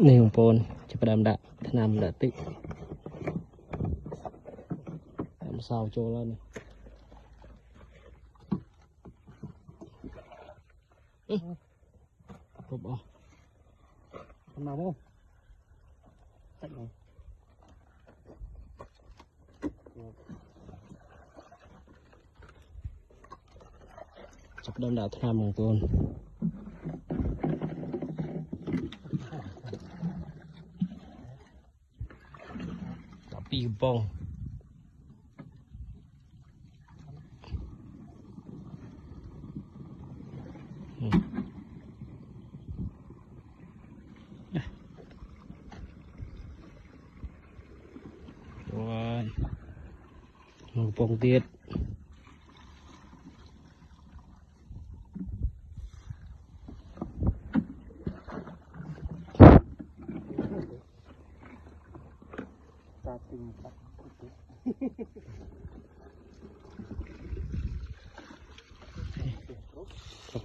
นี่ของโปนจะประดำดะทนำดะติทำสาวโจแล้วนี่ปุ๊บอ๋อทำมาโม่ตัดหน่อยจะประดำดะทนำของโปนปีกบองว้ายหนูปองเตี้ยตาตึงครับ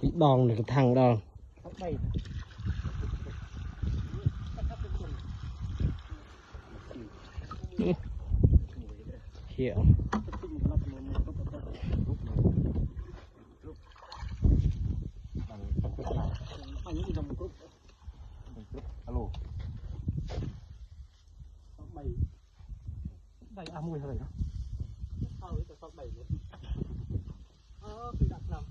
cái đòn này cái thằng đòn hiểu bảy à mùi hơi đó sao ấy sao bảy nữa cứ đặt nằm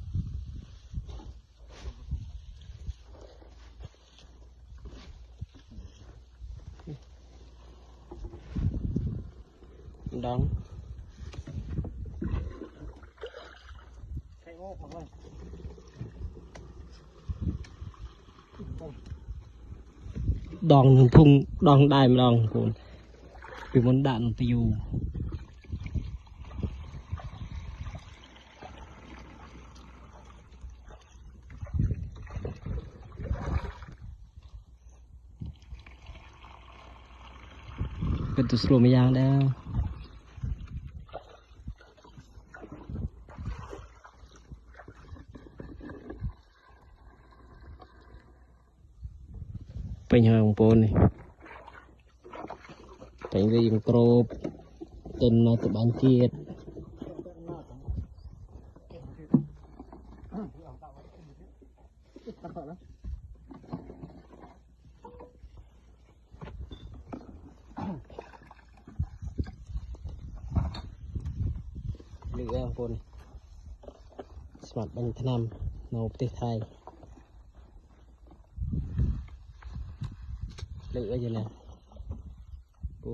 đóng đòn thùng đòn đài mà đòn cuốn vì muốn đạn tiêuเป็นตัวสโลไม่ยางแล้วเป็นยังไงของโปนนี่เป็นเรื่องโกรบต้นมาตะบันเกียดเรื่องโปนสมัครบัญชนำในประเทศไทยเลือกยังไงปู